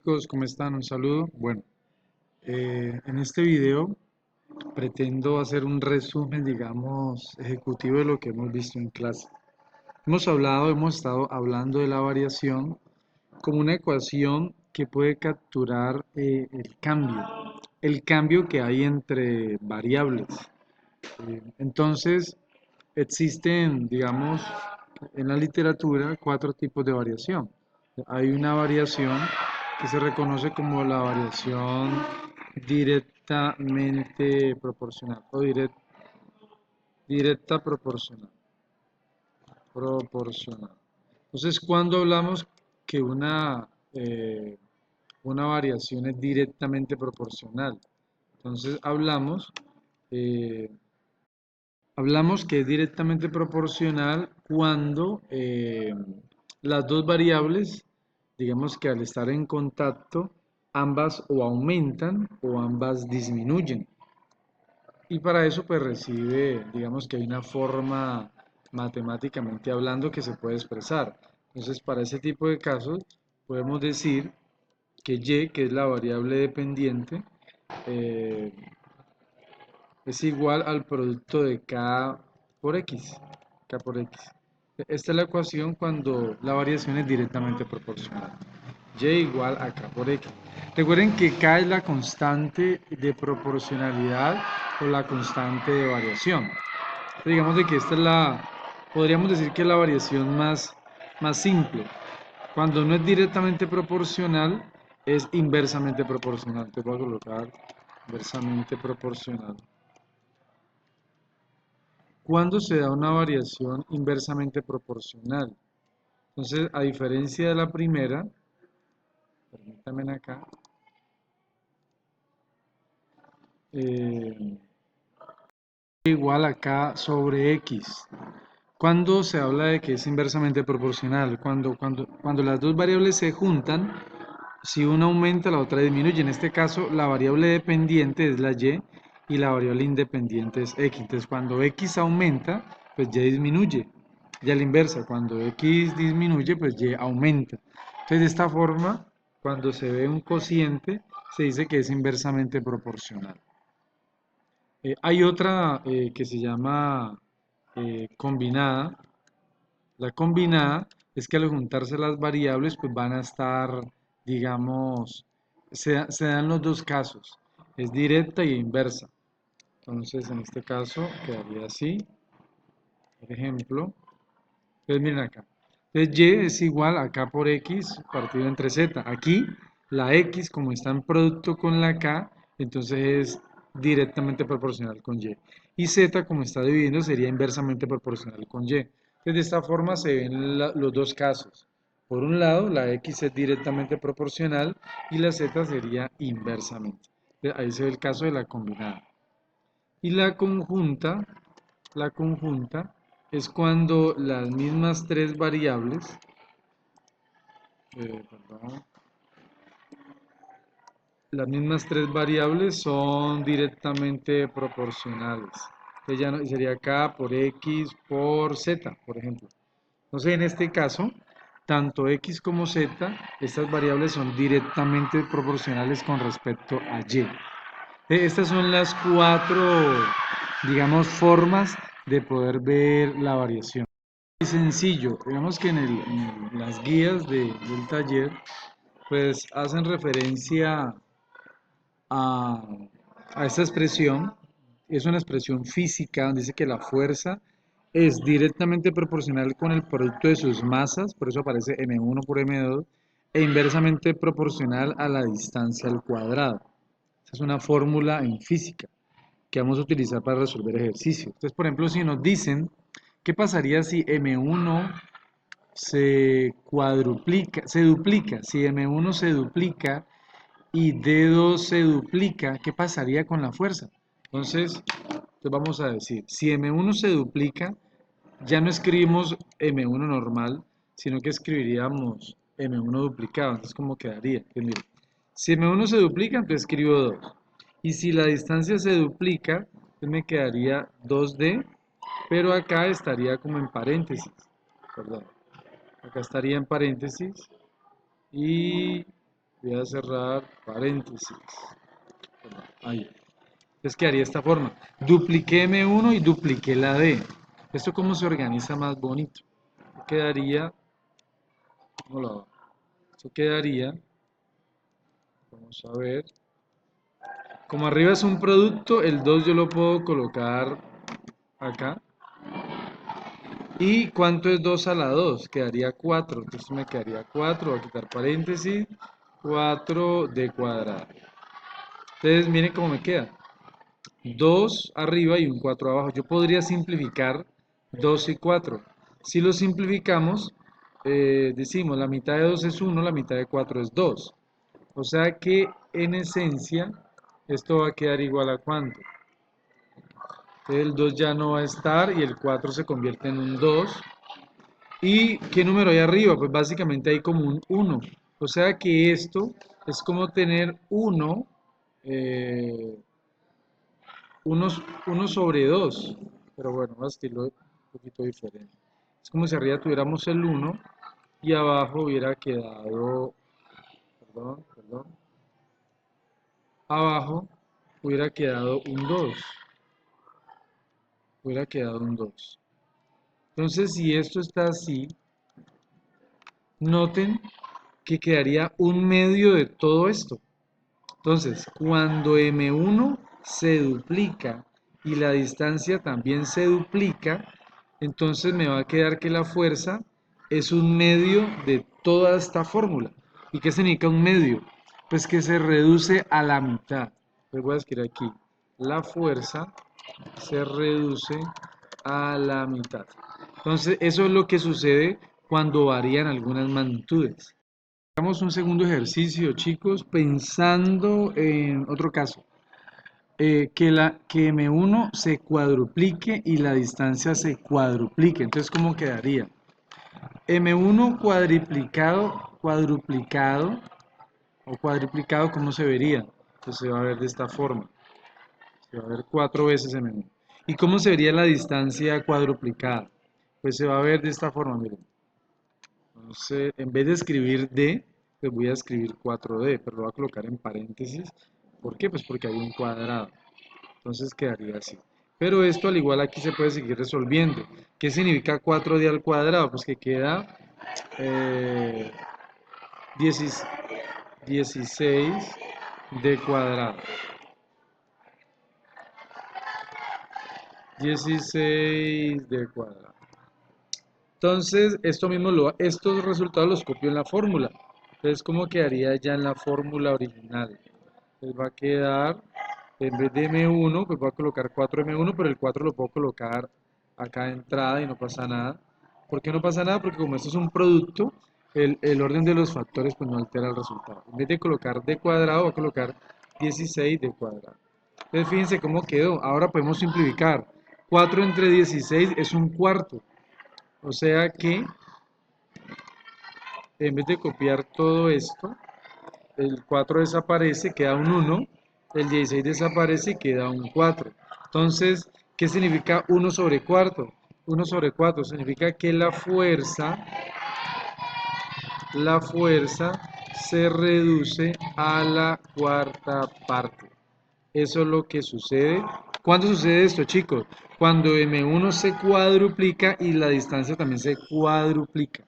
Chicos, ¿cómo están? Un saludo. Bueno, en este video pretendo hacer un resumen, digamos, ejecutivo de lo que hemos visto en clase. Hemos estado hablando de la variación como una ecuación que puede capturar el cambio que hay entre variables. Entonces, existen, digamos, en la literatura cuatro tipos de variación. Hay una variación que se reconoce como la variación directamente proporcional o directa proporcional. Proporcional. Entonces, cuando hablamos que una variación es directamente proporcional, entonces eh, hablamos que es directamente proporcional cuando las dos variables, digamos que al estar en contacto, ambas o aumentan o ambas disminuyen. Y para eso pues recibe, digamos que hay una forma matemáticamente hablando que se puede expresar. Entonces para ese tipo de casos podemos decir que y, que es la variable dependiente, eh, es igual al producto de K por X. K por X. Esta es la ecuación cuando la variación es directamente proporcional. Y igual a K por X. Recuerden que K es la constante de proporcionalidad o la constante de variación. Entonces, digamos de que esta es podríamos decir que es la variación más simple. Cuando no es directamente proporcional, es inversamente proporcional. Te voy a colocar inversamente proporcional. ¿Cuándo se da una variación inversamente proporcional? Entonces, a diferencia de la primera, permítanme acá, eh, igual a K sobre X. ¿Cuándo se habla de que es inversamente proporcional? Cuando las dos variables se juntan, si una aumenta, la otra disminuye. En este caso, la variable dependiente es la y la variable independiente es X. Entonces, cuando X aumenta, pues Y disminuye. Y a la inversa, cuando X disminuye, pues Y aumenta. Entonces, de esta forma, cuando se ve un cociente, se dice que es inversamente proporcional. Hay otra que se llama combinada. La combinada es que al juntarse las variables, pues van a estar, digamos, se dan los dos casos, es directa y inversa. Entonces, en este caso, quedaría así, por ejemplo. Entonces, miren acá. Entonces, y es igual a k por x partido entre z. Aquí, la x, como está en producto con la k, entonces es directamente proporcional con y. Y z, como está dividiendo, sería inversamente proporcional con y. Entonces, de esta forma se ven los dos casos. Por un lado, la x es directamente proporcional y la z sería inversamente. Entonces, ahí se ve el caso de la combinada. Y la conjunta es cuando las mismas tres variables, perdón, las mismas tres variables son directamente proporcionales. Entonces ya sería K por X por Z, por ejemplo. Entonces en este caso, tanto X como Z, estas variables son directamente proporcionales con respecto a Y. Estas son las cuatro, digamos, formas de poder ver la variación. Es sencillo, digamos que en las guías del taller, pues hacen referencia a, a esta expresión. Es una expresión física, donde dice que la fuerza es directamente proporcional con el producto de sus masas, por eso aparece m1 por m2, e inversamente proporcional a la distancia al cuadrado. Esa es una fórmula en física que vamos a utilizar para resolver ejercicios. Entonces, por ejemplo, si nos dicen, ¿qué pasaría si M1 se duplica? Si M1 se duplica y D2 se duplica, ¿qué pasaría con la fuerza? Entonces vamos a decir, si M1 se duplica, ya no escribimos M1 normal, sino que escribiríamos M1 duplicado. Entonces, ¿cómo quedaría? Pues mire, si M1 se duplica, entonces escribo 2. Y si la distancia se duplica, entonces me quedaría 2D, pero acá estaría como en paréntesis. Perdón. Acá estaría en paréntesis y voy a cerrar paréntesis. Ahí. Entonces quedaría de esta forma. Dupliqué M1 y dupliqué la D. ¿Esto cómo se organiza más bonito? Quedaría, ¿cómo lo hago? Esto quedaría, vamos a ver, como arriba es un producto, el 2 yo lo puedo colocar acá. ¿Y cuánto es 2 a la 2? Quedaría 4. Entonces me quedaría 4, voy a quitar paréntesis, 4D cuadrado. Entonces miren cómo me queda. 2 arriba y un 4 abajo. Yo podría simplificar 2 y 4. Si lo simplificamos, decimos la mitad de 2 es 1, la mitad de 4 es 2. O sea que en esencia esto va a quedar igual a cuánto. El 2 ya no va a estar y el 4 se convierte en un 2. ¿Y qué número hay arriba? Pues básicamente hay como un 1. O sea que esto es como tener 1, 1 sobre 2. Pero bueno, va a escribirlo un poquito diferente. Es como si arriba tuviéramos el 1 y abajo hubiera quedado, perdón, abajo hubiera quedado un 2. Hubiera quedado un 2. Entonces, si esto está así, noten que quedaría un medio de todo esto. Entonces, cuando M1 se duplica y la distancia también se duplica, entonces me va a quedar que la fuerza es un medio de toda esta fórmula. ¿Y qué significa un medio? Pues que se reduce a la mitad. Les voy a escribir aquí. La fuerza se reduce a la mitad. Entonces, eso es lo que sucede cuando varían algunas magnitudes. Hagamos un segundo ejercicio, chicos, pensando en otro caso. Que M1 se cuadruplique y la distancia se cuadruplique. Entonces, ¿cómo quedaría? M1 cuadruplicado o cuadruplicado, ¿cómo se vería? Pues se va a ver de esta forma. Se va a ver 4 veces M1. ¿Y cómo se vería la distancia cuadruplicada? Pues se va a ver de esta forma, miren. Entonces, en vez de escribir D, pues voy a escribir 4D, pero lo voy a colocar en paréntesis. ¿Por qué? Pues porque hay un cuadrado. Entonces quedaría así. Pero esto al igual aquí se puede seguir resolviendo. ¿Qué significa 4D al cuadrado? Pues que queda 16D cuadrado. 16D cuadrado. Entonces, estos resultados los copio en la fórmula. Entonces, ¿cómo quedaría ya en la fórmula original? Pues va a quedar, en vez de M1, pues voy a colocar 4M1, pero el 4 lo puedo colocar acá de entrada y no pasa nada. ¿Por qué no pasa nada? Porque como esto es un producto, el orden de los factores pues no altera el resultado. En vez de colocar D cuadrado, voy a colocar 16D cuadrado. Entonces, fíjense cómo quedó. Ahora podemos simplificar. 4 entre 16 es un cuarto. O sea que en vez de copiar todo esto, el 4 desaparece, queda un 1, el 16 desaparece y queda un 4. Entonces, ¿qué significa 1 sobre cuarto? 1 sobre 4 significa que la fuerza se reduce a la cuarta parte. Eso es lo que sucede. ¿Cuándo sucede esto, chicos? Cuando M1 se cuadruplica y la distancia también se cuadruplica.